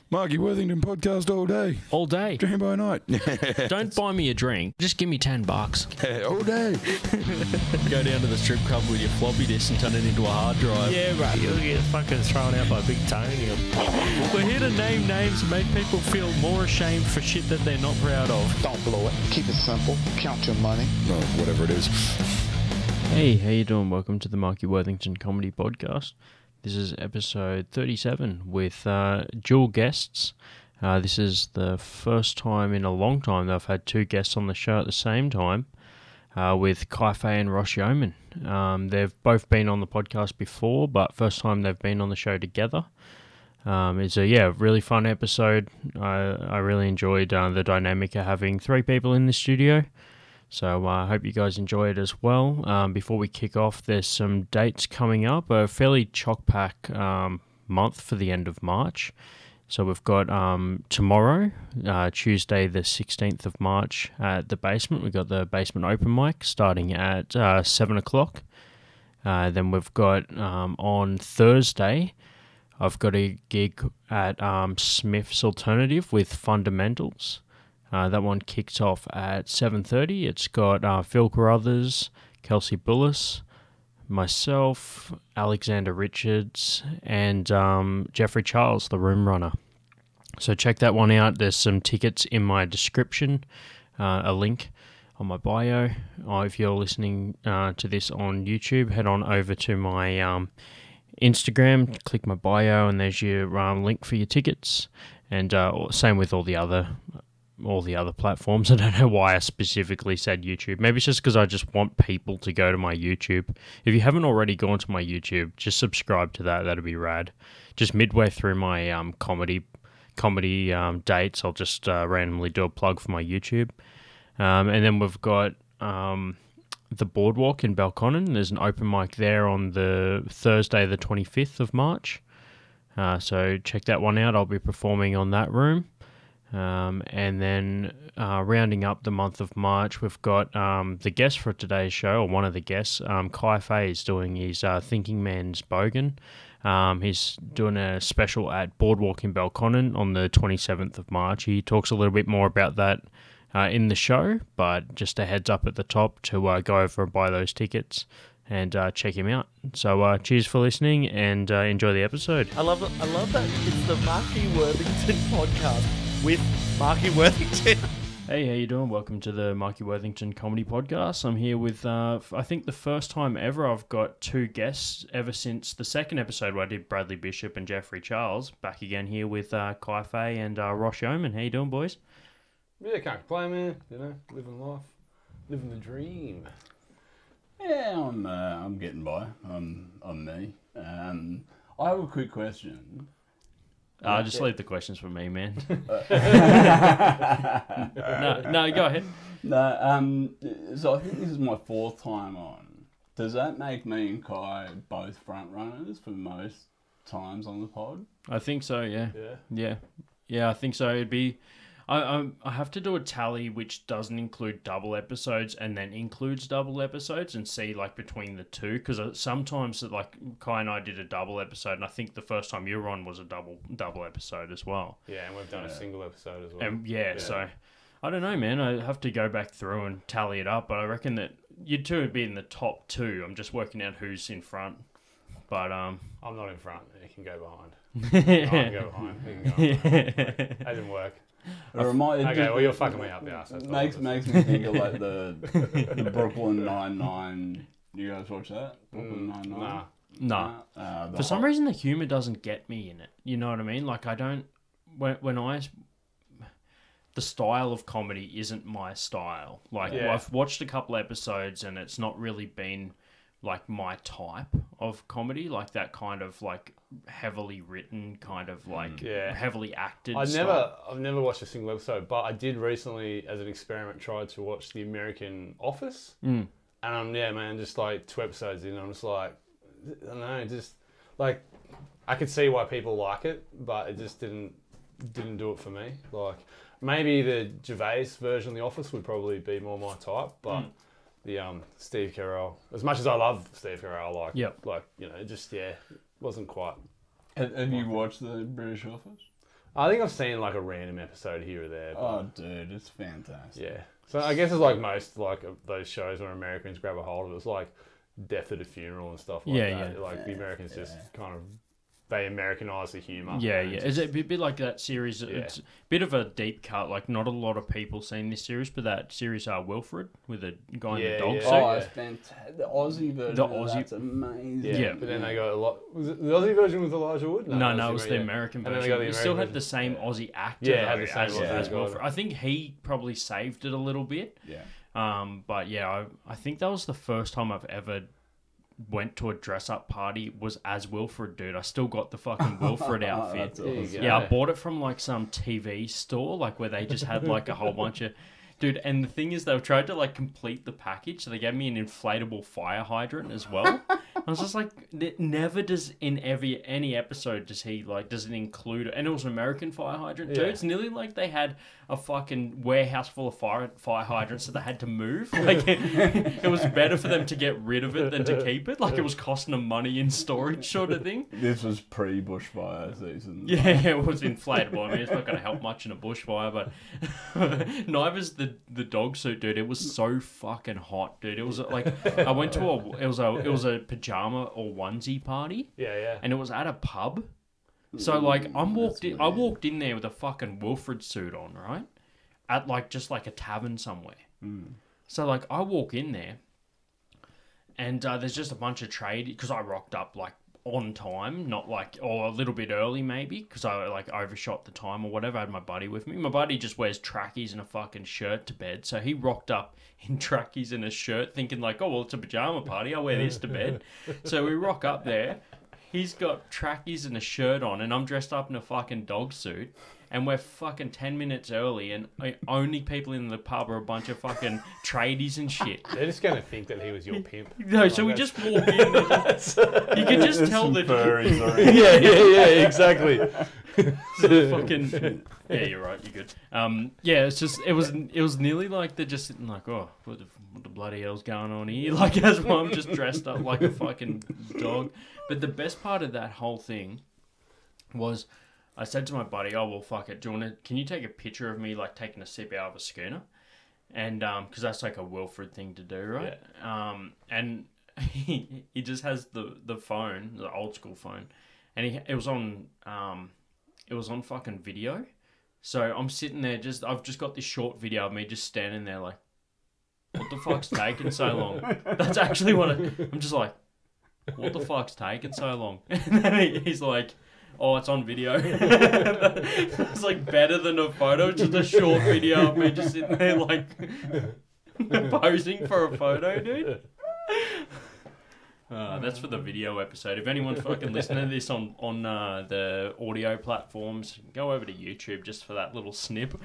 Marky Worthington Podcast all day. All day. Dream by night. Don't buy me a drink. Just give me $10. All day. Go down to the strip club with your floppy disk and turn it into a hard drive. Yeah, right. You'll get fucking thrown out by Big Tony. We're here to name names and make people feel more ashamed for shit that they're not proud of. Don't blow it. Keep it simple. Count your money. Oh, whatever it is. Hey, how you doing? Welcome to the Marky Worthington Comedy Podcast. This is episode 37 with dual guests. This is the first time in a long time that I've had two guests on the show at the same time with Fahey and Yeoman. They've both been on the podcast before, but first time they've been on the show together. It's a really fun episode. I really enjoyed the dynamic of having three people in the studio. So I hope you guys enjoy it as well. Before we kick off, there's some dates coming up. A fairly chock-pack month for the end of March. So we've got tomorrow, Tuesday the 16th of March at the Basement. We've got the Basement Open Mic starting at 7 o'clock. Then we've got on Thursday, I've got a gig at Smith's Alternative with Fundamentals. That one kicks off at 7:30. It's got Phil Carruthers, Kelsey Bullis, myself, Alexander Richards, and Jeffrey Charles, the room runner. So check that one out. There's some tickets in my description, a link on my bio. If you're listening to this on YouTube, head on over to my Instagram, click my bio, and there's your link for your tickets. And same with all the other platforms. I don't know why I specifically said YouTube. Maybe it's just because I just want people to go to my YouTube. If you haven't already gone to my YouTube, just subscribe to that. That'd be rad. Just midway through my comedy dates, I'll just randomly do a plug for my YouTube. And then we've got the Boardwalk in Belconnen. There's an open mic there on the Thursday, the 25th of March. So check that one out. I'll be performing on that room. And then rounding up the month of March, we've got the guest for today's show, or one of the guests, Fahey is doing his Thinking Man's Bogan. He's doing a special at Boardwalk in Belconnen on the 27th of March. He talks a little bit more about that in the show, but just a heads up at the top to go over and buy those tickets and check him out. So cheers for listening and enjoy the episode. I love that it's the Marky Worthington Podcast with Marky Worthington. Hey, how you doing? Welcome to the Marky Worthington Comedy Podcast. I'm here with, I think the first time ever I've got two guests ever since the second episode where I did Bradley Bishop and Jeffrey Charles. Back again here with Fahey and Yeoman. How you doing, boys? Yeah, can't complain, man. You know, living life, living the dream. Yeah, I'm getting by on me. I have a quick question. Just leave the questions for me, man. No, go ahead. No, so I think this is my fourth time on. Does that make me and Kai both front runners for most times on the pod? I think so, yeah. Yeah, I think so. It'd be... I have to do a tally which doesn't include double episodes and then includes double episodes and see like between the two, because sometimes like Kai and I did a double episode and I think the first time you were on was a double episode as well. Yeah, and we've done a single episode as well. And so I don't know, man. I have to go back through and tally it up, but I reckon that you two would be in the top two. I'm just working out who's in front. But I'm not in front. You can go behind. I can go behind. You can go behind. That didn't work. Okay, well, you're fucking me up now. So makes me think of like the Brooklyn Nine-Nine. You guys watch that? Brooklyn Nine-Nine? Nah. For some reason, the humour doesn't get me in it. You know what I mean? Like, I don't... The style of comedy isn't my style. Like, I've watched a couple episodes and it's not really been like my type of comedy, like that kind of like heavily written, kind of like heavily acted. I've never watched a single episode, but I did recently, as an experiment, try to watch The American Office, and just like 2 episodes in, I'm just like, I don't know, just like I could see why people like it, but it just didn't do it for me. Like maybe the Gervais version of The Office would probably be more my type, but. The Steve Carell, as much as I love Steve Carell, wasn't quite. Have you watched the British Office? I think I've seen like a random episode here or there. But, Oh, dude, it's fantastic. yeah. So I guess it's like most like of those shows where Americans grab a hold of it. It's like Death at a Funeral and stuff like that. Yeah. Like the Americans just kind of they Americanise the humour. Yeah, and yeah. just- Is it a bit like that series? Yeah. It's a bit of a deep cut. Like, not a lot of people seen this series, but that series, Wilfred, with a guy in Yeah, the dog yeah. suit. Oh, it's fantastic. The Aussie version. The of Aussie- that's amazing. Yeah. But then they got a lot. Was it the Aussie version with Elijah Wood? No, it was the the American And then version. they got the It still American had the same Aussie actor. Yeah, it though, had the same as, Aussie as actor. Wilfred. I think he probably saved it a little bit. Yeah. But yeah, I think that was the first time I've ever went to a dress-up party was as Wilfred, dude. I still got the fucking Wilfred outfit. That's awesome. Yeah, I bought it from like some TV store, like where they just had like a whole bunch of... Dude, and the thing is, they've tried to like complete the package, so they gave me an inflatable fire hydrant as well. I was just like, it never does in any episode does it include it, and it was an American fire hydrant too. Yeah. It's nearly like they had a fucking warehouse full of fire hydrants that they had to move. Like it was better for them to get rid of it than to keep it. Like it was costing them money in storage, sort of thing. This was pre-bushfire season. Yeah, it was inflatable. I mean, it's not going to help much in a bushfire, but neither's the dog suit, dude. It was so fucking hot, dude. It was like I went to it was a pajama or onesie party, Yeah. and it was at a pub. So like I walked in there with a fucking Wilfred suit on, right? At like just like a tavern somewhere. So like I walk in there, and there's just a bunch of trade because I rocked up like on time, not like or a little bit early maybe because I like overshot the time or whatever. I had my buddy with me. My buddy just wears trackies and a fucking shirt to bed, so he rocked up in trackies and a shirt, thinking like, oh well, it's a pajama party. I'll wear this to bed. So we rock up there. He's got trackies and a shirt on, and I'm dressed up in a fucking dog suit. And we're fucking 10 minutes early, and only people in the pub are a bunch of fucking tradies and shit. They're just gonna think that he was your pimp. No, so we just walk in. You can just tell that. yeah, exactly. Fucking. Yeah, you're right. You're good. Yeah, it's just it was nearly like they're just sitting like, oh, what the bloody hell's going on here? Like as well, I'm just dressed up like a fucking dog. But the best part of that whole thing was, I said to my buddy, oh well, fuck it. Can you take a picture of me like taking a sip out of a schooner? And because that's like a Wilfred thing to do, right? Yeah. And he just has the phone, the old school phone, and it was on fucking video. So I'm sitting there I've just got this short video of me just standing there like, what the fuck's taking so long? That's actually what I'm just like, what the fuck's taking so long? And then he's like, oh, it's on video. It's like better than a photo. It's just a short video of me just sitting there like posing for a photo, dude. That's for the video episode. If anyone's fucking listening to this on the audio platforms, go over to YouTube just for that little snip.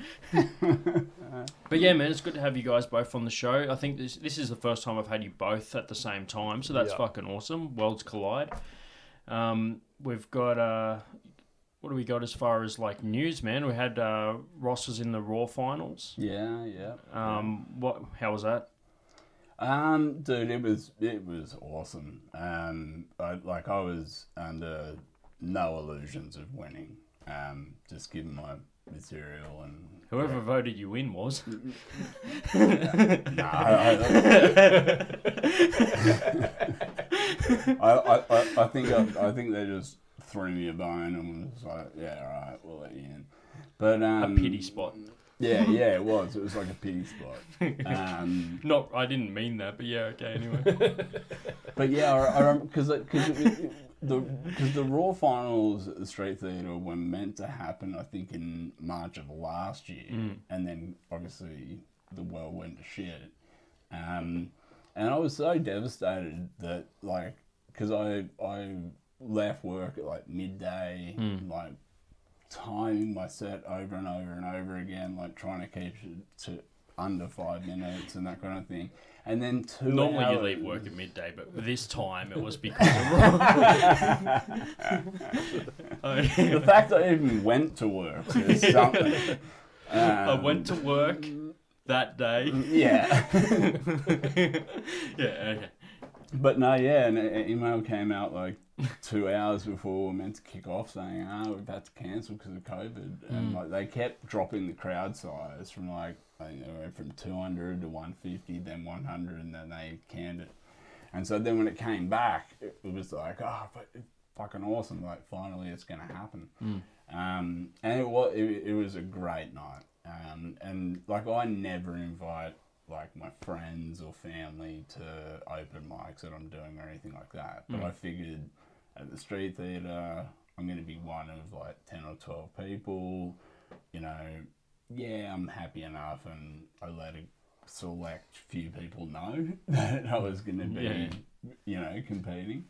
But yeah, man, it's good to have you guys both on the show. I think this is the first time I've had you both at the same time, so that's fucking awesome. Worlds collide. We've got what do we got as far as like news, man? We had Ross was in the Raw finals. Yeah. How was that? Dude, it was awesome. I was under no illusions of winning. Just given my material and whoever voted you in was. I think they just threw me a bone and was like, yeah, all right, we'll let you in. But a pity spot. Yeah, it was. It was like a pity spot. I didn't mean that, but yeah, okay, anyway. But yeah, I remember because the Raw finals at the Street Theatre were meant to happen, I think, in March of last year, and then obviously the world went to shit. And I was so devastated that because I left work at like midday, like timing my set over and over and over again, like trying to keep it to under 5 minutes and that kind of thing. And then Normally hours... you leave work at midday, but this time it was because of Raw. The fact that I even went to work is something. I went to work that day. Yeah. Yeah, okay. But no, yeah, and an email came out like 2 hours before we were meant to kick off saying, we've had to cancel because of COVID. And like they kept dropping the crowd size from like, I think they went from 200 to 150, then 100, and then they canned it. And so then when it came back, it was like, but it's fucking awesome. Like finally it's going to happen. And it was a great night. And like I never invite like my friends or family to open mics that I'm doing or anything like that. But I figured at the street theatre, I'm going to be one of like 10 or 12 people. You know, yeah, I'm happy enough, and I let a select few people know that I was going to be, you know, competing.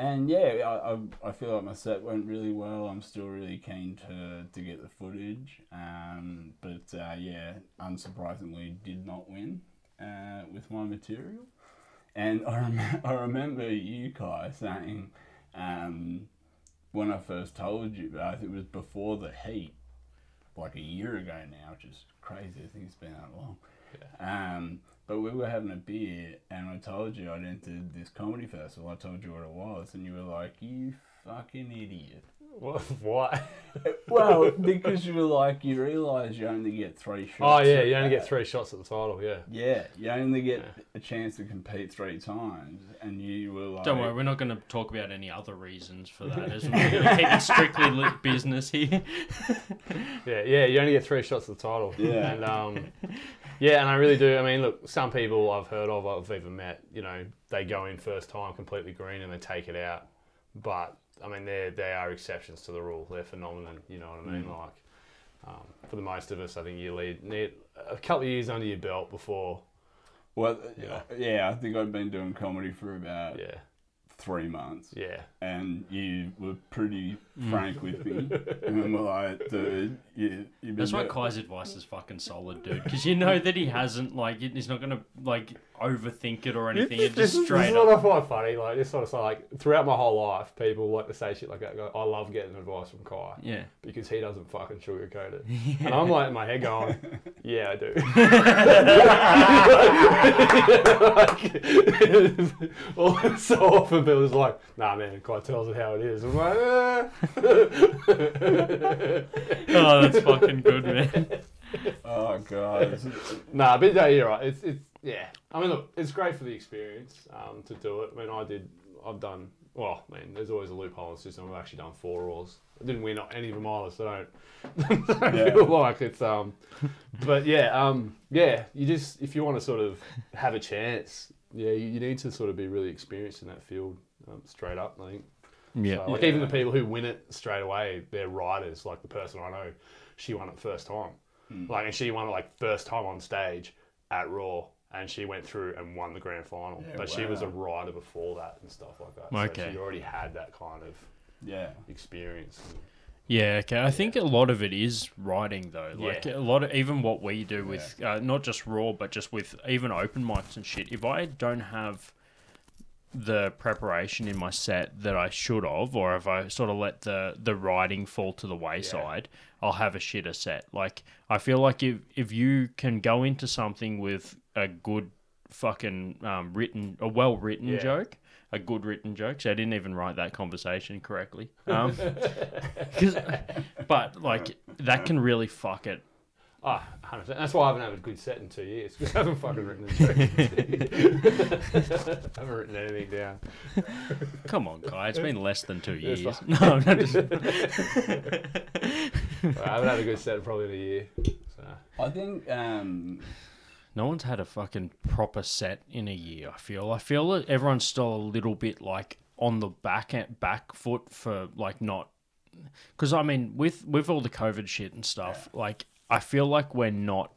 And yeah, I feel like my set went really well. I'm still really keen to get the footage. But yeah, unsurprisingly did not win with my material. And I remember you, Kai, saying when I first told you, I think it was before the heat, like a year ago now, which is crazy. I think it's been that long. Yeah. But we were having a beer, and I told you I'd entered this comedy festival. I told you what it was, and you were like, "You fucking idiot." What? Why? Well, because you were like, you realise you only get 3 shots. Oh yeah, you only get 3 shots at the title. Yeah. Yeah, you only get a chance to compete 3 times, and you were like, Don't worry, we're not going to talk about any other reasons for that. As we're going to keep it strictly lit business here. Yeah, you only get 3 shots at the title. Yeah. And yeah, and I really do. I mean, look, some people I've heard of, I've even met, you know, they go in first time completely green and they take it out. But I mean, they are exceptions to the rule. They're phenomenon. You know what I mean? Like, for the most of us, I think you need a couple of years under your belt before. Well, yeah, I think I've been doing comedy for about 3 months. Yeah. And you were pretty frank with me. And were like, dude, That's why Kai's advice is fucking solid, dude. Because you know that he hasn't, like, he's not going to, like, overthink it or anything. It's just straight up. This is what I find funny. Like, this sort of like, throughout my whole life, people like to say shit like that. Go, I love getting advice from Kai. Yeah. Because he doesn't fucking sugarcoat it. And I'm like in my head going, yeah, I do. Like, so often people is like, nah, man, Kai tells it how it is. I'm like, Oh, that's fucking good, man. Oh, God. Nah, but no, you're right. It's yeah. I mean, look, it's great for the experience to do it. I mean, I've done, well, I mean, there's always a loophole in the system. I've actually done 4 Raws. I didn't win any of them either, so don't feel like it's, but yeah, you just, if you want to sort of have a chance, you need to sort of be really experienced in that field, straight up, I think. Yeah. So, like even the people who win it straight away, they're writers. Like the person I know, she won it first time. Like, and she won it like first time on stage at Raw, and she went through and won the grand final. Yeah, but she was a writer before that and stuff like that. Okay. So she already had that kind of experience. Yeah, okay. I think a lot of it is writing, though. Like, a lot of, even what we do with, not just Raw, but just with even open mics and shit. If I don't have the preparation in my set that I should have, or if I sort of let the writing fall to the wayside, I'll have a shitter set. Like, I feel like if you can go into something with a good fucking a well-written joke, a good written joke. So I didn't even write that conversation correctly. But like that can really fuck it. Oh, 100%. That's why I haven't had a good set in 2 years, because I haven't fucking written a joke. I haven't written anything down. Come on, Kai. It's been less than 2 years. Fine. No, I'm not just... I haven't had a good set probably in a year. So. I think... No one's had a fucking proper set in a year, I feel. I feel that everyone's still a little bit, like, on the back foot for, like, not... Because, I mean, with all the COVID shit and stuff, like... I feel like we're not...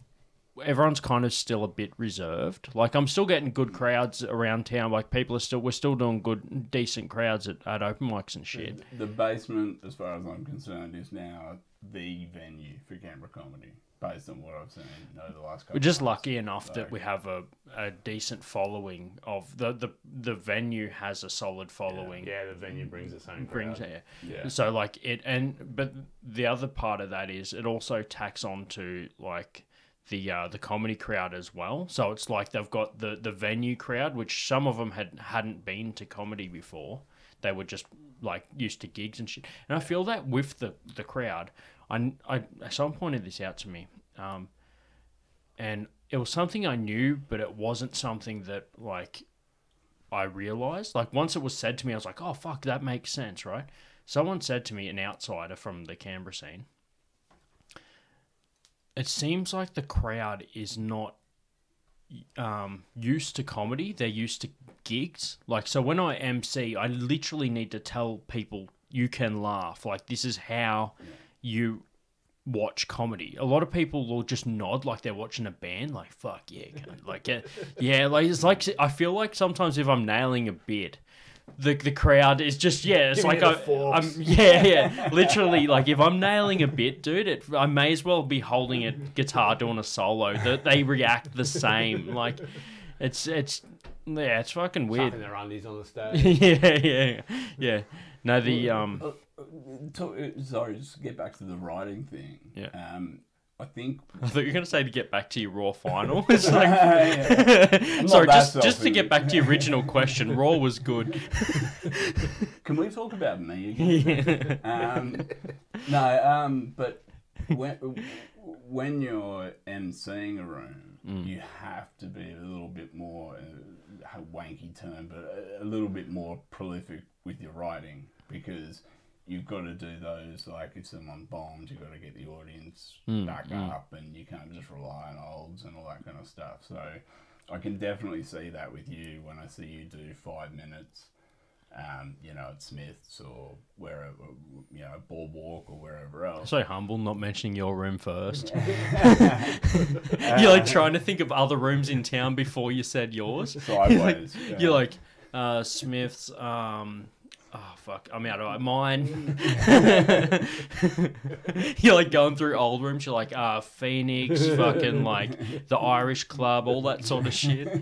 Everyone's kind of still a bit reserved. Like, I'm still getting good crowds around town. Like, we're still doing good, decent crowds at open mics and shit. The Basement, as far as I'm concerned, is now the venue for Canberra comedy, based on what I've seen over the last couple We're just of months. lucky enough that we have a decent following of... The venue has a solid following. Yeah, the venue brings its own crowd. Yeah. So, like, but the other part of that is it also tacks on to, like, the comedy crowd as well. So it's like they've got the venue crowd, which some of them hadn't been to comedy before. They were just like used to gigs and shit. And I feel that with the crowd, someone pointed this out to me, and it was something I knew, but it wasn't something that like I realized. Like once it was said to me, I was like, oh fuck, that makes sense, right? Someone said to me, an outsider from the Canberra scene, it seems like the crowd is not used to comedy. They're used to gigs. Like, so when I MC, I literally need to tell people you can laugh. Like, this is how you watch comedy. A lot of people will just nod like they're watching a band. Like, fuck yeah. Like, yeah, like, it's like, I feel like sometimes if I'm nailing a bit, the crowd is just, yeah, it's like I'm literally, like if I'm nailing a bit, dude, I may as well be holding a guitar doing a solo. They react the same. Like it's fucking weird. Chucking their undies on the stage. yeah. No, the sorry, just to get back to the writing thing. Yeah. I think I thought you were going to say to get back to your Raw final. It's like, sorry, just to get back to your original question, Raw was good. Can we talk about me again? But when you're emceeing a room, you have to be a little bit more, a wanky term, but a little bit more prolific with your writing, because you've got to do those, like if someone bombs, you've got to get the audience back up, and you can't just rely on olds and all that kind of stuff. So I can definitely see that with you when I see you do 5 minutes, at Smith's or wherever, Boardwalk or wherever else. So humble, not mentioning your room first. You're like trying to think of other rooms in town before you said yours. Sideways. You're like, Smith's, oh fuck, I'm out of mine. You're like going through old rooms. You're like, Phoenix, fucking like the Irish Club, all that sort of shit.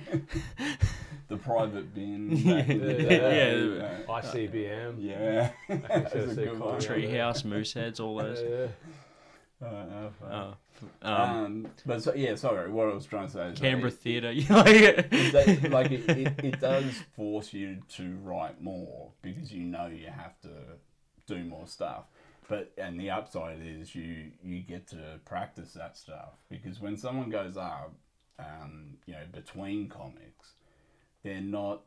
The private bin. Back in the day. ICBM. Yeah. That's a good one. Treehouse, Mooseheads, all those. But sorry, what I was trying to say is Canberra Theatre. it does force you to write more because you know you have to do more stuff. And the upside is you get to practice that stuff, because when someone goes up, between comics, they're not.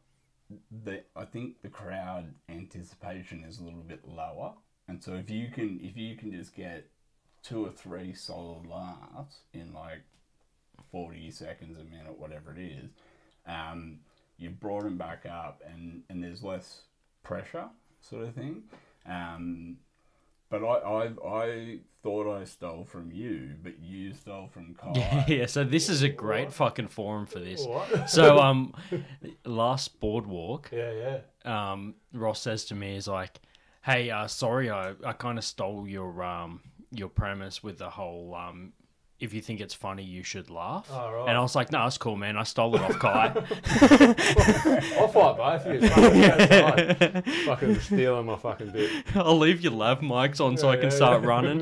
I think the crowd anticipation is a little bit lower, and so if you can just get 2 or 3 solid laughs in like 40 seconds, a minute, whatever it is, you've brought them back up, and there's less pressure, sort of thing. But I thought I stole from you, but you stole from Kai. Yeah, so this is a great fucking forum for this. What? So last Boardwalk, Ross says to me, is like, hey, sorry, I kind of stole your premise with the whole if you think it's funny, you should laugh. Oh, right. And I was like, no, it's cool, man. I stole it off Kai. I'll fight both of you. It's fine. Fucking stealing my fucking bit. I'll leave your lav mics on so I can start running.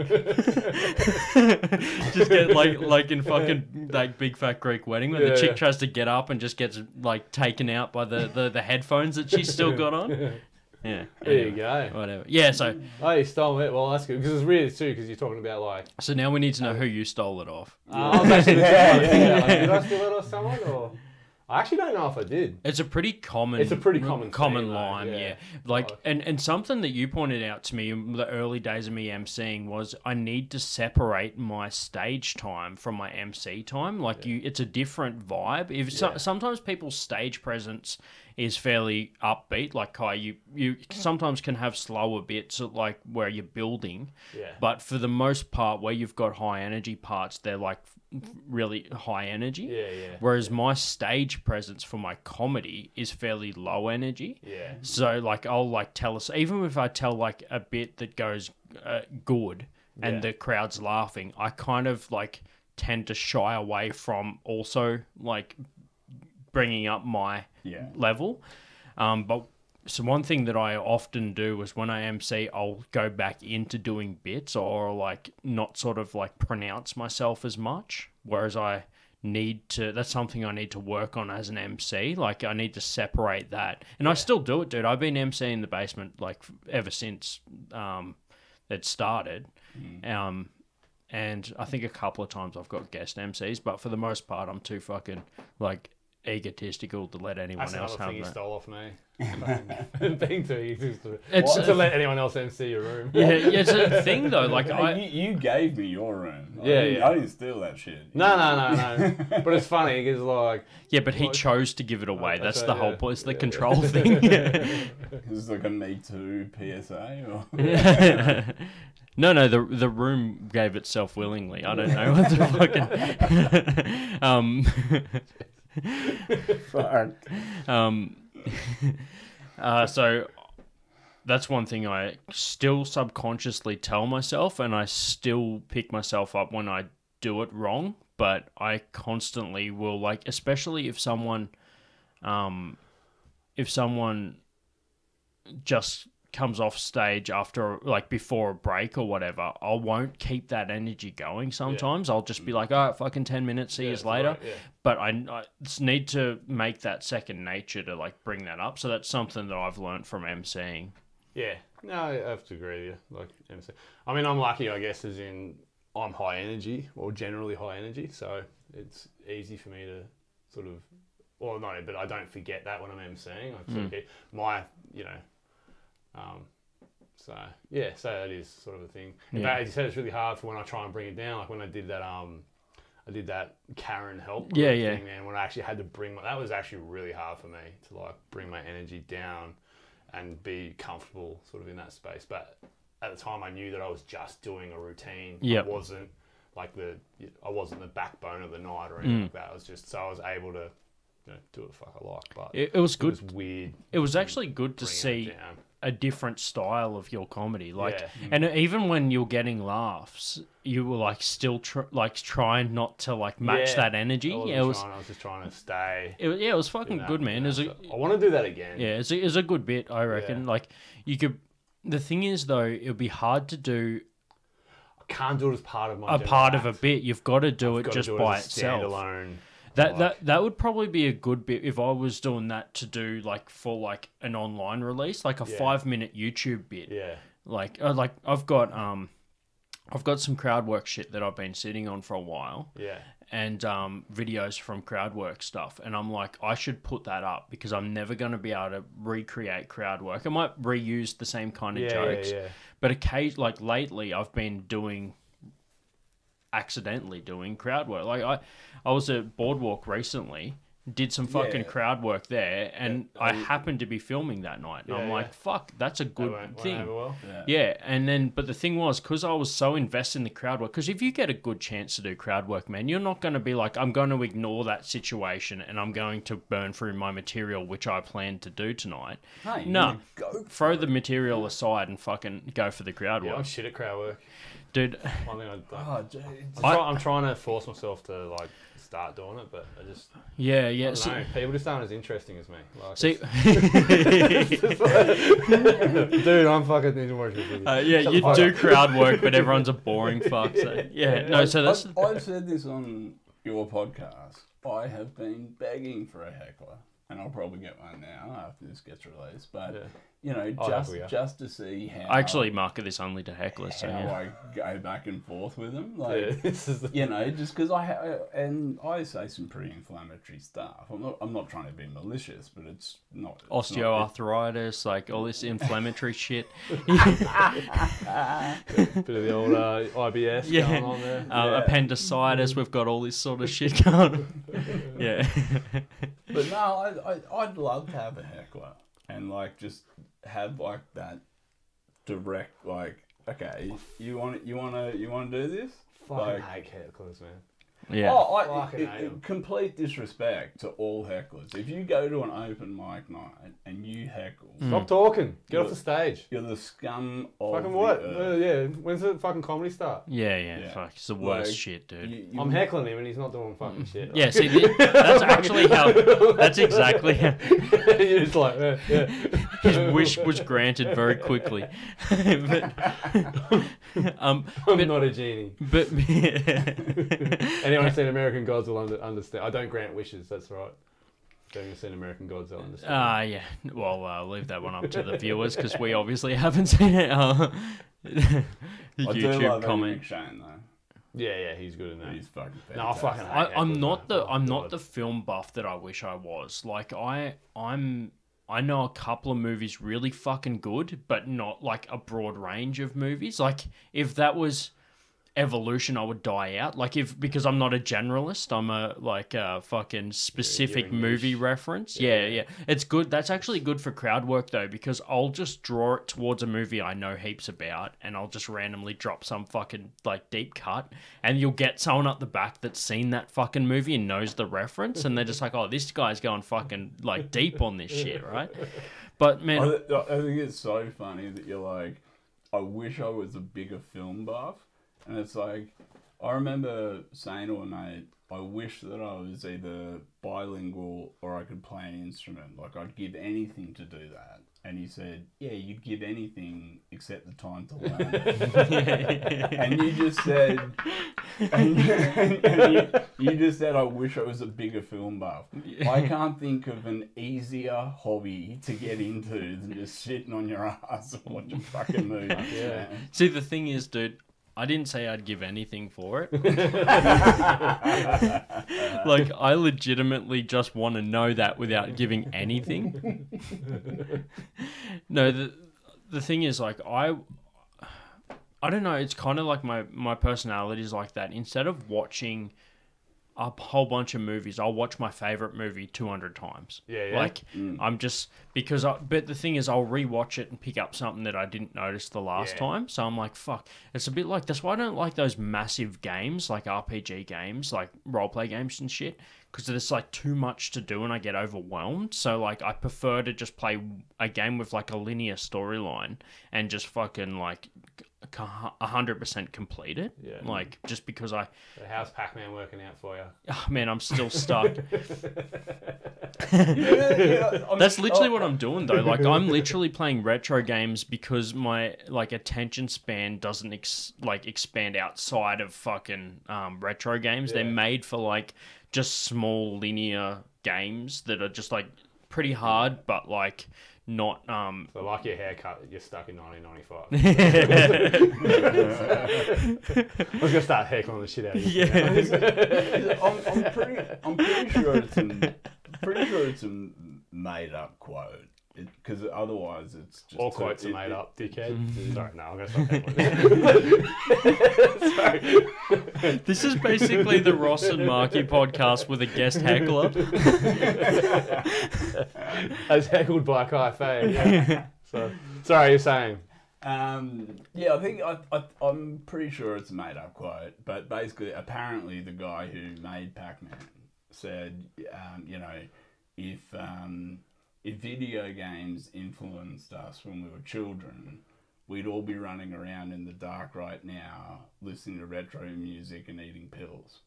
Just get like in fucking like Big Fat Greek Wedding when the chick tries to get up and just gets like taken out by the headphones that she's still got on. Yeah. There you go. Whatever. Yeah, so... Oh, you stole it? Well, that's good. Because it's weird, too, because you're talking about, like... So now we need to know who you stole it off. I was actually... Did I steal it off someone, or... I actually don't know if I did. It's a pretty common... It's a pretty common line, yeah. Like, and something that you pointed out to me in the early days of me emceeing was I need to separate my stage time from my MC time. Like, it's a different vibe. Sometimes people's stage presence is fairly upbeat. Like, Kai, you sometimes can have slower bits, like, where you're building. Yeah. But for the most part, where you've got high energy parts, they're, like, really high energy. Yeah. Whereas my stage presence for my comedy is fairly low energy. Yeah. So like I'll like tell us, even if I tell like a bit that goes good and the crowd's laughing, I kind of like tend to shy away from also like bringing up my level. But So one thing that I often do is when I MC, I'll go back into doing bits or like not sort of like pronounce myself as much. Whereas I need to, that's something I need to work on as an MC. Like I need to separate that. And I still do it, dude. I've been MCing in the basement like ever since it started. And I think a couple of times I've got guest MCs, but for the most part, I'm too fucking like egotistical to let anyone else have That's another thing you that. stole off me. Being too egotistical to let anyone else MC your room. Yeah, it's a thing though. Like you gave me your room. I didn't steal that shit. No. But it's funny because like but he chose to give it away. That's the whole point. It's the control thing. Is this like a Me Too PSA? Or? No, the room gave itself willingly. I don't know what the fucking so that's one thing I still subconsciously tell myself, and I still pick myself up when I do it wrong, but I constantly will, like, especially if someone just comes off stage after, like, before a break or whatever, I won't keep that energy going sometimes. I'll just be like, all right, fucking 10 minutes, see you later. Right, yeah. But I need to make that second nature to, like, bring that up. So that's something that I've learned from MCing. Yeah. No, I have to agree with you. Like MC. I mean, I'm lucky, I guess, as in I'm high energy, or generally high energy, so it's easy for me to sort of, well, not, but I don't forget that when I'm MCing. I sort of keep my, you know, so that is sort of a thing. In fact, as you said, it's really hard for when I try and bring it down. Like when I did that Karen help thing, man, when I actually had to that was actually really hard for me to like bring my energy down and be comfortable sort of in that space. But at the time I knew that I was just doing a routine. Yep. I wasn't the backbone of the night or anything like that. I was just, so I was able to, you know, do what the fuck I like. But it was good. It was weird. It was actually good to see a different style of your comedy, like, Yeah. and even when you're getting laughs, you were like still trying not to like match that energy. I was just trying to stay. It was fucking good, man. I want to do that again. Yeah, it's a good bit, I reckon. Yeah. Like you could. The thing is, though, it would be hard to do. I can't do it as part of my part of a bit. You've got to do it just by itself. Standalone. That would probably be a good bit if I was doing that to do like for like an online release, like a 5-minute YouTube bit. Yeah. Like I've got some crowd work shit that I've been sitting on for a while. Yeah. And videos from crowd work stuff, and I'm like, I should put that up because I'm never going to be able to recreate crowd work. I might reuse the same kind of jokes, but occasionally, like lately, I've been accidentally doing crowd work. Like I was at Boardwalk recently, did some fucking crowd work there, and I happened to be filming that night. And I'm like, fuck, that's a good thing. And then, but the thing was, because I was so invested in the crowd work, because if you get a good chance to do crowd work, man, you're not going to be like, I'm going to ignore that situation and I'm going to burn through my material, which I plan to do tonight. No, throw the material aside and fucking go for the crowd work. I'm shit at crowd work. Dude, One thing I'm trying to force myself to like start doing it, but I just yeah. I don't know. People just aren't as interesting as me. Like, see, dude, I'm fucking interested with you. You do crowd work, but everyone's a boring fuck. So so that's. I've said this on your podcast. I have been begging for a heckler, and I'll probably get one now after this gets released. But you know, just to see how I actually market this only to hecklers. So I go back and forth with them, like you know, just because I say some pretty inflammatory stuff. I'm not trying to be malicious, but it's not osteoarthritis, like all this inflammatory shit. Bit of the old IBS going on there. Appendicitis. We've got all this sort of shit going on. But no, I'd love to have a heckler and like just have like that direct, like, okay, you want to do this? Fucking hate hecklers, man. Yeah. Complete disrespect to all hecklers. If you go to an open mic night and you heckle, stop talking. Get off the stage. You're the scum of fucking what? When's the fucking comedy start? Yeah. Fuck, it's the worst shit, dude. I'm heckling him and he's not doing fucking shit. Yeah, see, that's actually how. That's exactly how. You're just like, his wish was granted very quickly. but, I'm not a genie. But anyone who's seen American Gods will understand. I don't grant wishes. That's right. Anyone who's seen American Gods, they'll understand. Yeah. Well, leave that one up to the viewers because we obviously haven't seen it. I do love comment. McShane though. Yeah, he's good in that. He's fucking fantastic. No, I fucking hate I'm not Heckles, not the film buff that I wish I was. Like I know a couple of movies really fucking good, but not like a broad range of movies. Like if that was Evolution, I would die out. Like because I'm not a generalist, I'm a fucking specific you're a movie niche. reference. Yeah. It's good. That's actually good for crowd work though, because I'll just draw it towards a movie I know heaps about, and I'll just randomly drop some fucking like deep cut, and you'll get someone up the back that's seen that fucking movie and knows the reference, and they're just like, oh, this guy's going fucking like deep on this shit, right? But man, I think it's so funny that you're like, I wish I was a bigger film buff. And it's like, I remember saying to a mate, I wish that I was either bilingual or I could play an instrument. Like, I'd give anything to do that. And he said, yeah, you'd give anything except the time to learn. And you just said, you just said, I wish I was a bigger film buff. I can't think of an easier hobby to get into than just sitting on your ass and watching fucking movies. Yeah. See, the thing is, dude, I didn't say I'd give anything for it. Like, I legitimately just want to know that without giving anything. No, the thing is, like, I don't know, it's kind of like my personality is like that. Instead of watching a whole bunch of movies, I'll watch my favorite movie 200 times. Yeah. Like, I'm just, but the thing is, I'll rewatch it and pick up something that I didn't notice the last time. So I'm like, fuck. It's a bit like, that's why I don't like those massive games, like RPG games, like roleplay games and shit, because there's like too much to do and I get overwhelmed. So like, I prefer to just play a game with like a linear storyline and just fucking like 100% complete it. Yeah. Like, just because So how's Pac-Man working out for you? oh man, I'm still stuck. That's literally what I'm doing though. Like, I'm literally playing retro games because my like attention span doesn't expand outside of fucking retro games. They're made for like just small linear games that are just like pretty hard, but like not So like your haircut, you're stuck in 1995. I was gonna start heckling the shit out of you. I'm pretty sure it's a made up quote. Because otherwise it's just... All quotes are made up, dickhead. Sorry, no, I'm going to stop heckling. Sorry. This is basically the Ross and Marky podcast with a guest heckler. As heckled by Kai Fahey. Yeah. So, sorry, you're saying? Yeah, I think I'm pretty sure it's a made up quote. But basically, apparently the guy who made Pac-Man said, if video games influenced us when we were children, we'd all be running around in the dark right now, listening to retro music and eating pills.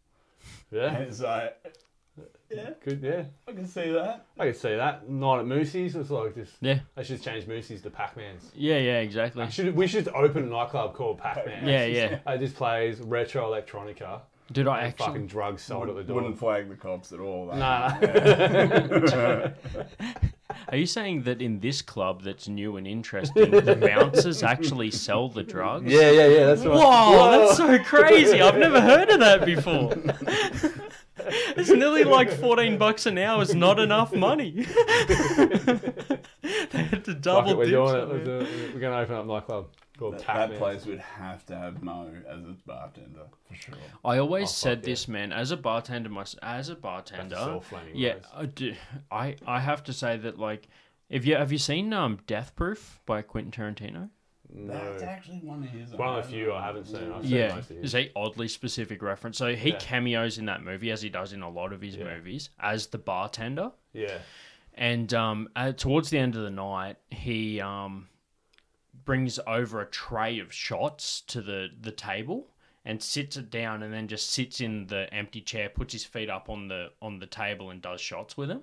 Yeah. And so, Good, yeah. I can see that. I can see that. Night at Moosey's, it's like just... Yeah. They should change Moosey's to Pac-Man's. Yeah, exactly. We should open a nightclub called Pac-Man. Yeah. It just plays retro electronica. Dude, I and actually... fucking drugs sold at the door. Wouldn't flag the cops at all. Nah. Are you saying that in this club that's new and interesting, the bouncers actually sell the drugs? Yeah, that's right. Whoa, that's so crazy. I've never heard of that before. It's nearly like $14 an hour is not enough money. They had to double We're dip. doing it. We're going to open up a nightclub called That place would have to have Mo as its bartender for sure. I always said this, man, as a bartender, yeah, I have to say that, like, have you seen Death Proof by Quentin Tarantino? No. That's actually one of his. One of the few I haven't seen. I've seen Yeah, most of his. it's a oddly specific reference. So he cameos in that movie, as he does in a lot of his movies, as the bartender. Yeah. And towards the end of the night, he brings over a tray of shots to the table and sits it down, and then just sits in the empty chair, puts his feet up on the table, and does shots with him.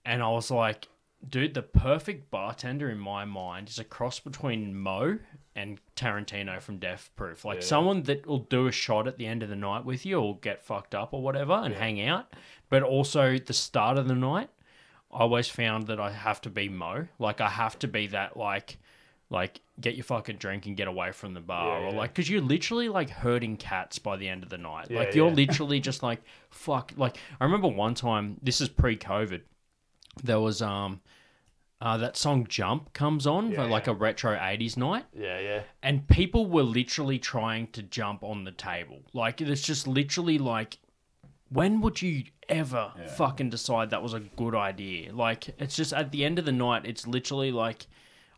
And I was like, dude, the perfect bartender in my mind is a cross between Mo and Tarantino from Death Proof. Like someone that will do a shot at the end of the night with you or get fucked up or whatever and hang out. But also the start of the night, I always found that I have to be Mo. Like I have to be that like get your fucking drink and get away from the bar or like, cause you're literally like herding cats by the end of the night. Like you're literally just like, fuck. Like I remember one time, this is pre-COVID, there was, that song Jump comes on for like a retro 80s night. Yeah, yeah. And people were literally trying to jump on the table. Like, it's just literally like, when would you ever fucking decide that was a good idea? Like, it's just at the end of the night, it's literally like,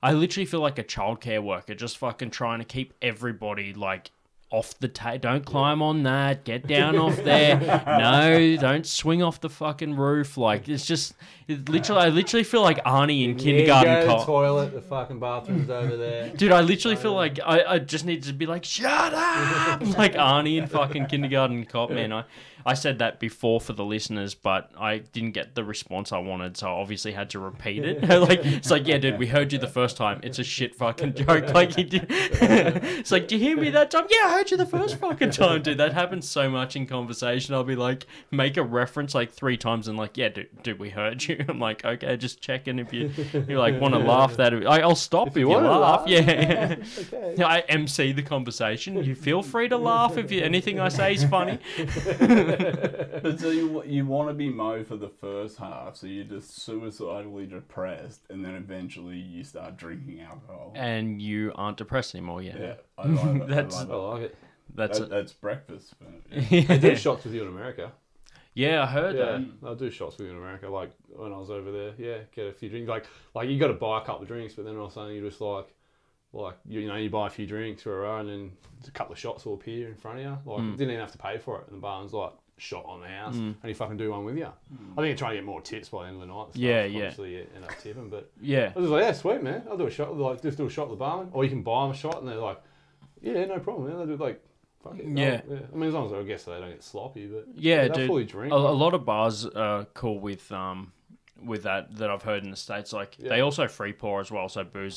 I literally feel like a childcare worker just fucking trying to keep everybody like off the table. Don't climb on that. Get down off there. No, don't swing off the fucking roof. Like, it's just, I literally feel like Arnie in kindergarten Go to the cop. toilet, the fucking bathroom's over there. Dude, I literally feel like I just need to be like, shut up! Like Arnie in fucking kindergarten cop, man. I said that before for the listeners, but I didn't get the response I wanted, so I obviously had to repeat it. Like, it's like, yeah, dude, we heard you the first time. It's a shit fucking joke. Like, you did. It's like, do you hear me that time? Yeah, I heard you the first fucking time, dude. That happens so much in conversation. I'll be like, make a reference like 3 times and like, yeah, dude, we heard you. I'm like, okay, just checking if you like want to laugh. I'll stop if you want to laugh. Yeah. Okay. I MC the conversation. You feel free to laugh if anything I say is funny. But so you want to be Mo for the first half, so you're just suicidally depressed, and then eventually you start drinking alcohol. And you aren't depressed anymore, Yeah, I like it. I like it. That's breakfast. But, They do shots with you in America. Yeah, I heard that. They'll do shots with you in America. Like when I was over there, get a few drinks. Like you got to buy a couple of drinks, but then all of a sudden you just like you buy a few drinks for a row, and then a couple of shots will appear in front of you. Like you didn't even have to pay for it, and the barman's like shot on the house, and you fucking do one with you. I think you're trying to get more tips by the end of the night. Obviously, you end up tipping, but I was like, yeah, sweet man, I'll do a shot. Like just do a shot with the barman, or you can buy them a shot, and they're like, yeah, no problem. Man. They do like. Fuck it. Yeah. I mean, as long as I guess they don't get sloppy, but yeah, they dude. fully drink. A lot of bars are cool with that I've heard in the States. Like they also free pour as well, so booze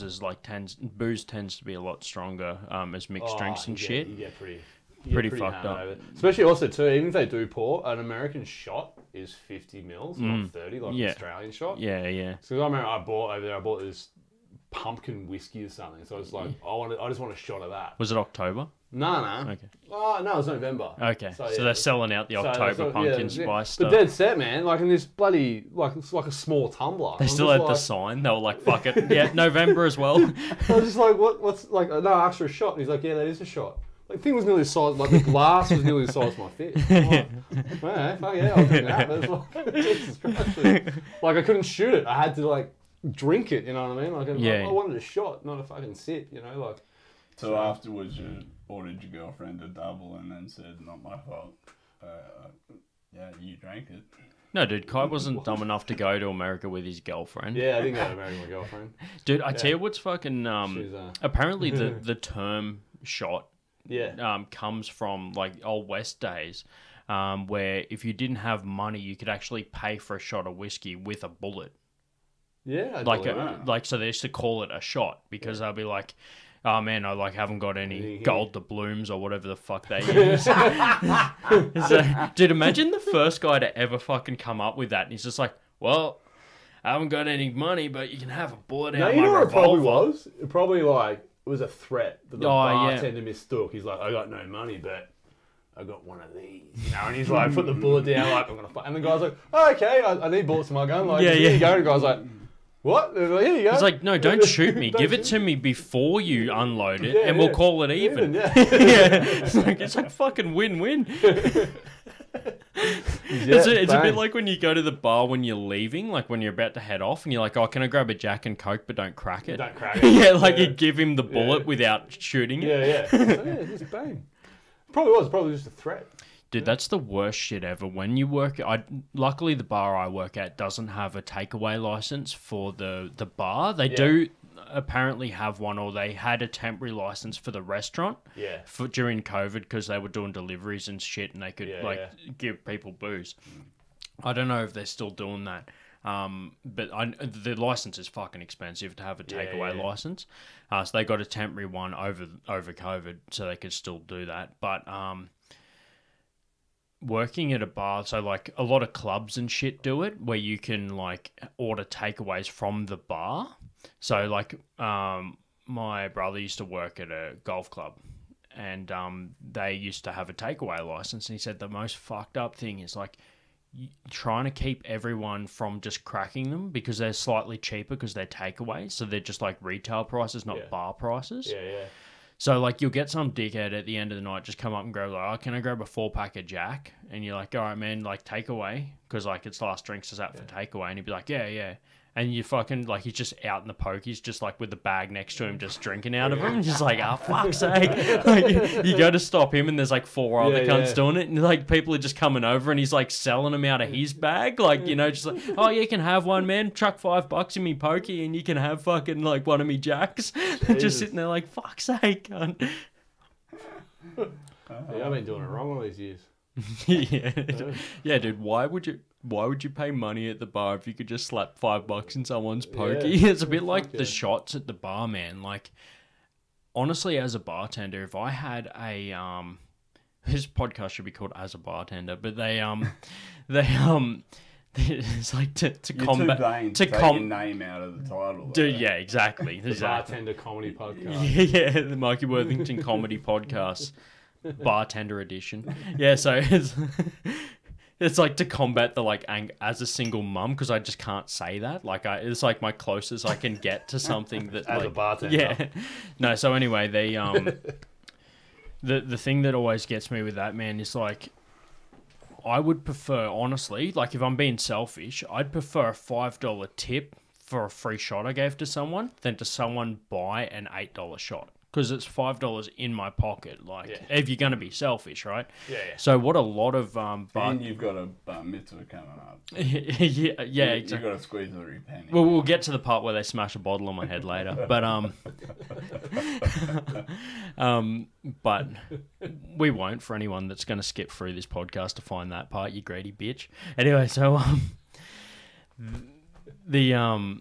tends to be a lot stronger as mixed drinks and shit. You get pretty fucked up. Especially also too, even if they do pour, an American shot is 50 mils, not 30, like an Australian shot. Yeah, yeah. So I remember I bought this pumpkin whiskey or something. So I was like, I just want a shot of that. Was it October? No. Okay. Oh, no, it was November. Okay. So they're selling out the October pumpkin spice stuff. But dead set, man. Like in this bloody, like it's like a small tumbler. They still had the sign. They were like, fuck it. Yeah, November as well. I was just like, what's like, no, I asked for a shot. And he's like, yeah, that is a shot. Like, the thing was nearly the size, like the glass was nearly the size of my fist. Like, fuck yeah, I'll drink that. But it's like, Jesus Christ. Like, I couldn't shoot it. I had to, like, drink it, you know what I mean? Like, I wanted a shot, not a fucking sip, you know? Like. So afterwards, you ordered your girlfriend a double and then said, not my fault. Yeah, you drank it. No, dude, Kai wasn't dumb enough to go to America with his girlfriend. Yeah, I didn't go to America with my girlfriend. Dude, I tell you what's fucking... apparently the term shot comes from, like, Old West days, where if you didn't have money, you could actually pay for a shot of whiskey with a bullet. Yeah, so they used to call it a shot because they'll be like... Oh man, I haven't got any gold doubloons or whatever the fuck they use. So, dude, imagine the first guy to ever fucking come up with that, and he's just like, "Well, I haven't got any money, but you can have a bullet out of my revolver." You know what it probably was? It probably it was a threat that the bartender mistook. He's like, "I got no money, but I got one of these." You know, and he's like, put the bullet down, like, "I'm gonna fight." And the guy's like, "Oh, okay, I need bullets in my gun." Like, here you go. And the guy's like. What? Like, here you go. It's like, no, don't shoot me. Give it to me before you unload it, and we'll call it even. It's like fucking win-win. It's a bit like when you go to the bar when you're leaving, like when you're about to head off, and you're like, oh, can I grab a Jack and Coke, but don't crack it? Don't crack it. You give him the bullet without shooting it. Just bang. Probably just a threat. Dude, that's the worst shit ever. When you work... luckily, the bar I work at doesn't have a takeaway license for the bar. They do apparently have one, or they had a temporary license for the restaurant during COVID because they were doing deliveries and shit, and they could give people booze. I don't know if they're still doing that. But the license is fucking expensive to have a takeaway yeah. license. So they got a temporary one over COVID, so they could still do that. But working at a bar, so like a lot of clubs and shit do it, where you can like order takeaways from the bar. So like my brother used to work at a golf club, and they used to have a takeaway license, and he said the most fucked up thing is like trying to keep everyone from just cracking them, because they're slightly cheaper because they're takeaways, so they're just like retail prices, not bar prices. Yeah. So like you'll get some dickhead at the end of the night just come up and grab like, oh, can I grab a 4-pack of Jack? And you're like, all right, man, like takeaway, because like it's last drinks is out for takeaway, and he'd be like, yeah. And you fucking, like, he's just out in the pokies, just, like, with the bag next to him, just drinking out of him. Just like, oh, fuck's sake. Like, you go to stop him, and there's, like, 4 other cunts doing it. And, like, people are just coming over, and he's, like, selling them out of his bag. Like, you know, just like, oh, you can have one, man. Chuck $5 in me pokey, and you can have fucking, like, one of me Jacks. Just sitting there like, fuck's sake, cunt. Yeah, I've been doing it wrong all these years. Yeah, dude. Why would you pay money at the bar if you could just slap $5 in someone's pokey? It's a bit like the shots at the bar, man. Like, honestly, as a bartender, if I had a this podcast should be called As a Bartender, but it's like to You're combat too vain to take your name out of the title. Dude, yeah, exactly. The Bartender Comedy Podcast. Yeah, the Marky Worthington Comedy Podcast. Bartender edition. Yeah, so it's like to combat the like as a single mum, because I just can't say that. Like it's like my closest I can get to something that As like, a bartender. Yeah. No, so anyway, they the thing that always gets me with that, man, is like I would prefer, honestly, like if I'm being selfish, I'd prefer a $5 tip for a free shot I gave to someone than to someone buy an $8 shot. Because it's $5 in my pocket, like, if you're going to be selfish, right? Yeah. So what a lot of... and you've got a bar mitzvah coming up. yeah, exactly. You've got to squeeze every penny. Well, we'll get to the part where they smash a bottle on my head later. But but we won't, for anyone that's going to skip through this podcast to find that part, you greedy bitch. Anyway, so the...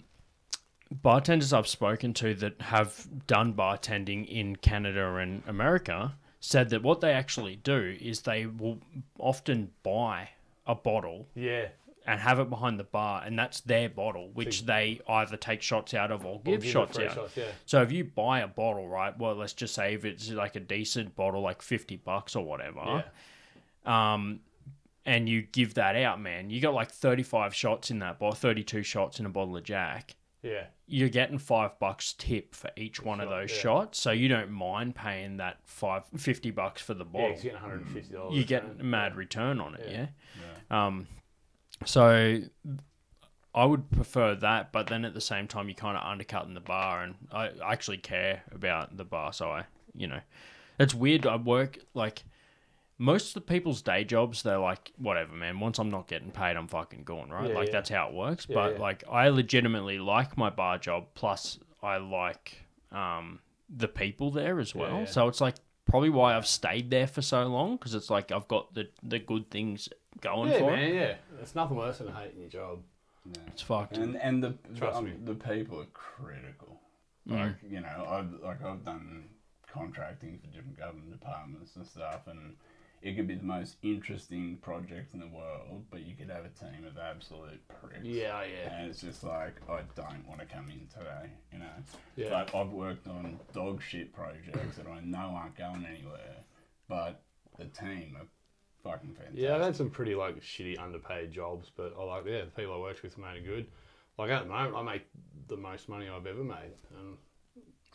bartenders I've spoken to that have done bartending in Canada and America said that what they actually do is they will often buy a bottle and have it behind the bar, and that's their bottle, which they either take shots out of or give shots out. So if you buy a bottle, right, well, let's just say if it's like a decent bottle, like $50 or whatever, and you give that out, man, you got like 35 shots in that bottle, 32 shots in a bottle of Jack. Yeah. You're getting $5 tip for each one of those shots, so you don't mind paying that $50 for the bottle. Yeah, you're getting $150. You get a mad return on it, So I would prefer that, but then at the same time, you kind of undercutting the bar, and I actually care about the bar, so it's weird. I work like. Most of the people's day jobs, they're like, whatever, man. Once I'm not getting paid, I'm fucking gone, right? That's how it works. But like, I legitimately like my bar job. Plus, I like the people there as well. So it's like probably why I've stayed there for so long, because it's like I've got the good things going for it. Yeah, it's nothing worse than hating your job. Yeah. It's fucked. And the people are critical. Like, you know, I've done contracting for different government departments and stuff, and it could be the most interesting project in the world, but you could have a team of absolute pricks. Yeah. And it's just like, I don't want to come in today, you know. Yeah. But I've worked on dog shit projects that I know aren't going anywhere, but the team are fucking fantastic. Yeah, I've had some pretty like shitty underpaid jobs, but I like the people I worked with made it good. Like at the moment, I make the most money I've ever made, and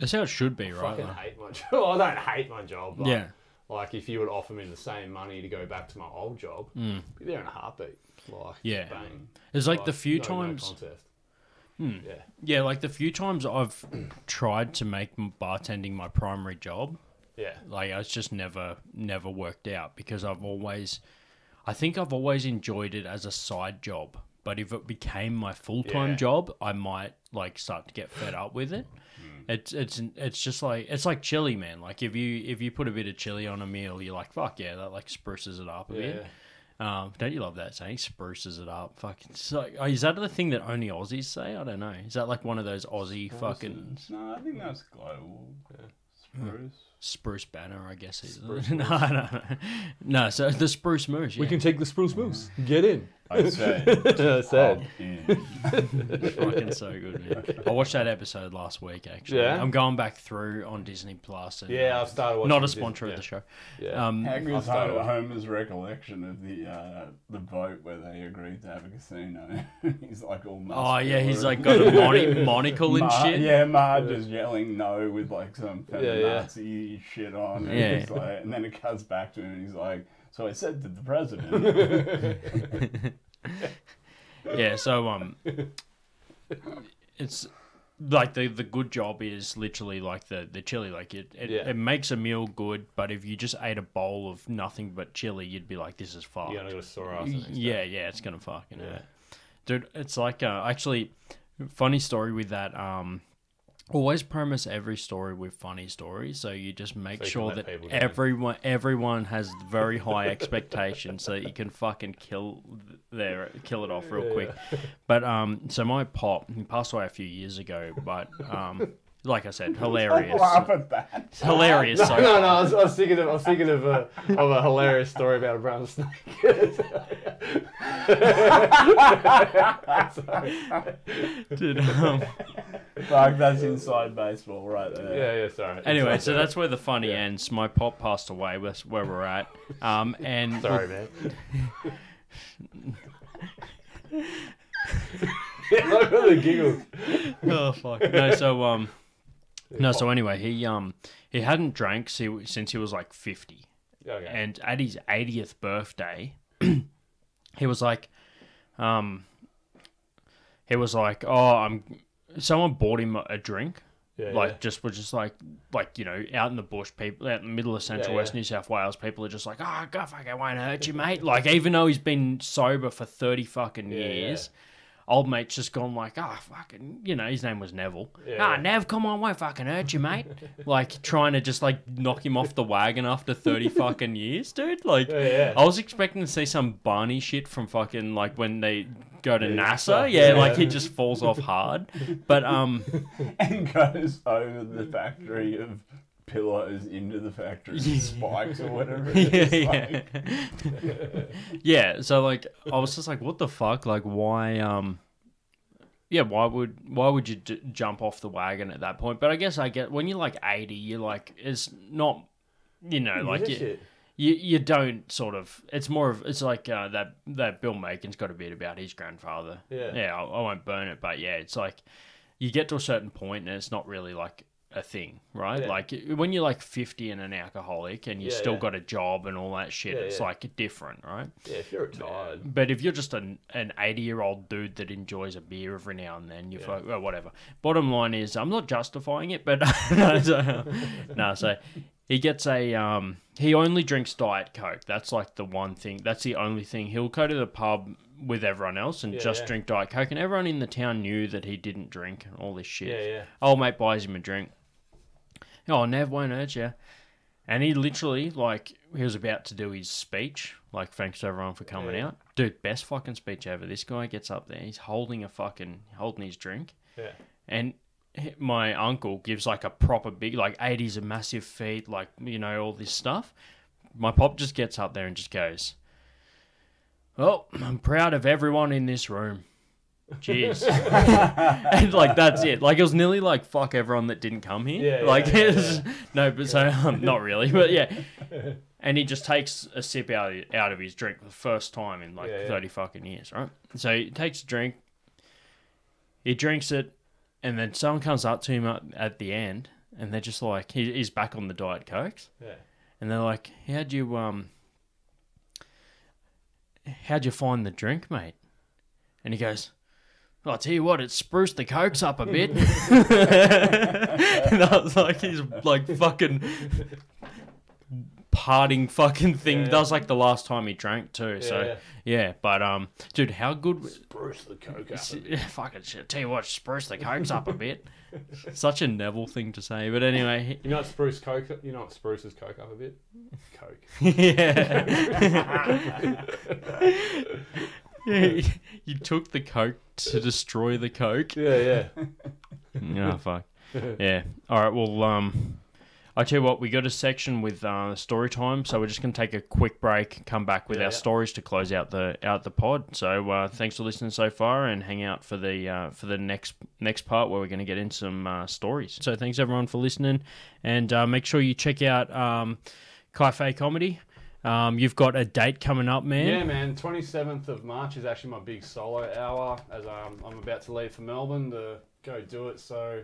that's how it should be, right? I fucking hate my job. I don't hate my job. But yeah. Like, if you would offer me the same money to go back to my old job, I'd be there in a heartbeat. Like, bang. It's like the few times... No contest. Yeah, like the few times I've tried to make bartending my primary job, like it's just never worked out, because I think I've always enjoyed it as a side job. But if it became my full-time job, I might like start to get fed up with it. It's just like, it's like chili, man. Like if you put a bit of chili on a meal, you're like, fuck yeah, that like spruces it up a bit. Don't you love that saying? Spruces it up. Fucking. So, is that the thing that only Aussies say? I don't know. Is that like one of those Aussie fucking... No, I think that's global. Spruce. Spruce banner, I guess. No, so the spruce moose. Yeah. We can take the spruce moose. Get in. I said. It's fucking so good, man. I watched that episode last week, actually. Yeah? I'm going back through on Disney Plus. And, Yeah, I've started watching. not a sponsor of the show. Yeah. How I'll good's start watching. Homer's recollection of the vote where they agreed to have a casino? He's like all Oh, yeah, he's muscular. like got a monocle and shit. Yeah, Marge is yelling no with like some Yeah. feminazi shit on. Yeah. And, he's like, and then it cuts back to him and he's like, so I said to the president. Yeah, so it's like the good job is literally like the chili. Like it makes a meal good, but if you just ate a bowl of nothing but chili, you'd be like, this is fucked. You're gonna go to sore ass. Yeah, it's gonna fucking hurt. Dude, it's like actually funny story with that. Always premise every story with funny stories, so you just make sure that everyone has very high expectations, so that you can fucking kill it off real quick. But so my pop, he passed away a few years ago, but like I said, hilarious. Laugh at that. It's hilarious. No, I was thinking of a hilarious story about a brown snake. Dude, Fuck, that's inside baseball right there. Yeah, sorry. anyway, so that's where the funny ends. My pop passed away. That's where we're at. And Sorry, man. Look at the giggles. Oh fuck. So anyway, he hadn't drank since he was like 50. Okay. And at his 80th birthday, he was like, oh, someone bought him a drink. Was just like, you know, out in the bush, people out in the middle of Central West New South Wales, people are just like, oh, God, fuck, it won't hurt you, mate. Like, even though he's been sober for 30 fucking years, old mate's just gone like, fucking, you know, his name was Neville. Nev, come on, won't fucking hurt you, mate. Like, trying to just, like, knock him off the wagon after 30 fucking years, dude. Like, I was expecting to see some Barney shit from fucking, like, when they go to NASA. Like, he just falls off hard. But, And goes over the factory of pillows into the factory of spikes or whatever it is. So like I was just like, what the fuck, like why why would you jump off the wagon at that point? But I guess I get when you're like 80, you're like, it's not, you know, like you don't sort of, it's more of, it's like that Bill Macon's got a bit about his grandfather. I won't burn it, but it's like you get to a certain point and it's not really like a thing, right? Like when you're like 50 and an alcoholic and you still got a job and all that shit, it's like different, right? Yeah, if you're retired. But if you're just an 80-year-old dude that enjoys a beer every now and then, you're well, whatever. Bottom line is, I'm not justifying it, but so he gets he only drinks Diet Coke. That's like the one thing. That's the only thing. He'll go to the pub with everyone else and drink Diet Coke, and everyone in the town knew that he didn't drink and all this shit. Old mate buys him a drink. Oh, Nev won't hurt you. And he literally, like, he was about to do his speech, like, thanks to everyone for coming out. Dude, best fucking speech ever. This guy gets up there, he's holding his drink. And my uncle gives, like, a proper big, like, 80s, a massive feat, like, you know, all this stuff. My pop just gets up there and just goes, well, I'm proud of everyone in this room. Cheers. And like that's it. Like it was nearly like fuck everyone that didn't come here. No, but so not really, but And he just takes a sip out of his drink for the first time in like 30 fucking years, right? So he takes a drink, he drinks it, and then someone comes up to him at the end, and they're just like, he's back on the Diet Cokes, and they're like, how'd you find the drink, mate? And he goes, well, I'll tell you what, it spruced the cokes up a bit. And I was like, he's like fucking parting fucking thing. Yeah. That was like the last time he drank too. So yeah, but dude, how good? Spruce the coke up. Fucking shit. Tell you what, spruce the cokes up a bit. Such a Neville thing to say, but anyway. You know what spruce coke? You know what spruces coke up a bit? Coke. Yeah. Yeah, you took the coke to destroy the coke. Yeah. Oh fuck. Yeah. All right. Well, I tell you what, we got a section with story time, so we're just gonna take a quick break, come back with our stories to close out the pod. So thanks for listening so far, and hang out for the next part where we're gonna get into some stories. So thanks everyone for listening, and make sure you check out Fahey Comedy. You've got a date coming up, man. Yeah, man. 27th of March is actually my big solo hour, as I'm about to leave for Melbourne to go do it. So,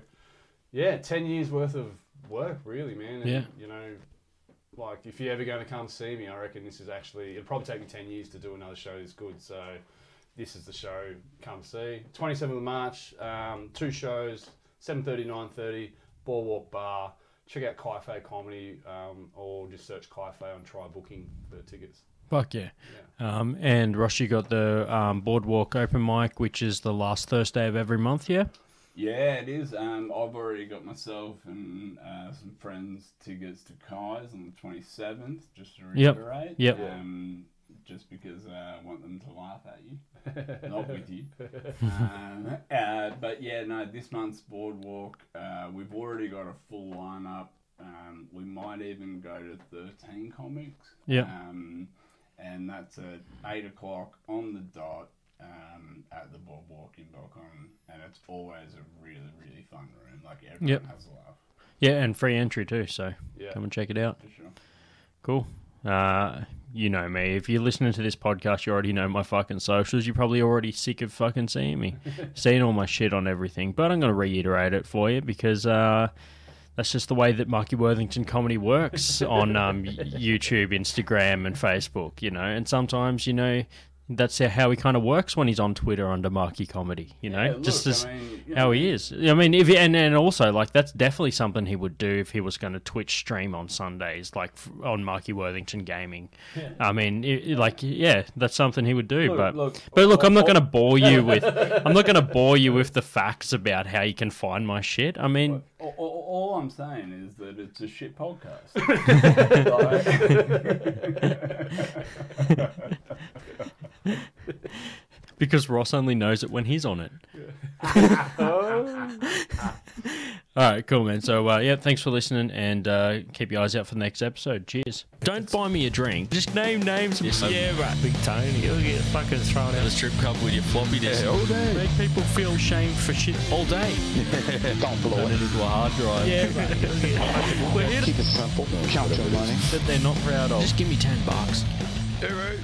yeah, 10 years worth of work, really, man. And, you know, like, if you're ever going to come see me, I reckon this is actually... It'll probably take me 10 years to do another show this good. So, this is the show. Come see. 27th of March, 2 shows, 7:30, 9:30, Boardwalk Bar. Check out Fahey Comedy, or just search Fahey on Try Booking for tickets. Fuck yeah. And Ross, you got the Boardwalk open mic, which is the last Thursday of every month, yeah? Yeah, it is. I've already got myself and some friends tickets to Kai's on the 27th, just to reiterate. Yep. Just because I want them to laugh at you, not with you. But yeah, no, this month's Boardwalk, we've already got a full lineup. We might even go to 13 comics. Yeah. And that's at 8 o'clock on the dot at the Boardwalk in Belcon. And it's always a really, really fun room. Like, everyone has a laugh. Yeah, and free entry too, so come and check it out. For sure. Cool. You know me. If you're listening to this podcast, you already know my fucking socials. You're probably already sick of fucking seeing me. Seeing all my shit on everything. But I'm going to reiterate it for you because that's just the way that Marky Worthington Comedy works on YouTube, Instagram, and Facebook, you know. And sometimes, you know, that's how he kind of works when he's on Twitter under Marky Comedy, you know, just as how he is. I mean, if and also like that's definitely something he would do if he was going to Twitch stream on Sundays, like on Marky Worthington Gaming. Yeah. I mean, that's something he would do. But look, I'm not going to bore you with the facts about how you can find my shit. I mean, all I'm saying is that it's a shit podcast. Because Ross only knows it when he's on it. All right, cool, man. So, thanks for listening, and keep your eyes out for the next episode. Cheers. Don't buy me a drink. Just name names. Yeah, right. Big Tony, you'll get fucking thrown out of the strip club with your floppy disk. All day. Make people feel shame for shit all day. Don't blow Turn it. it into a hard drive. Yeah, right. You'll get fucking... We're here Keep it simple. Count your money. That they're not proud of. Just give me $10. All right.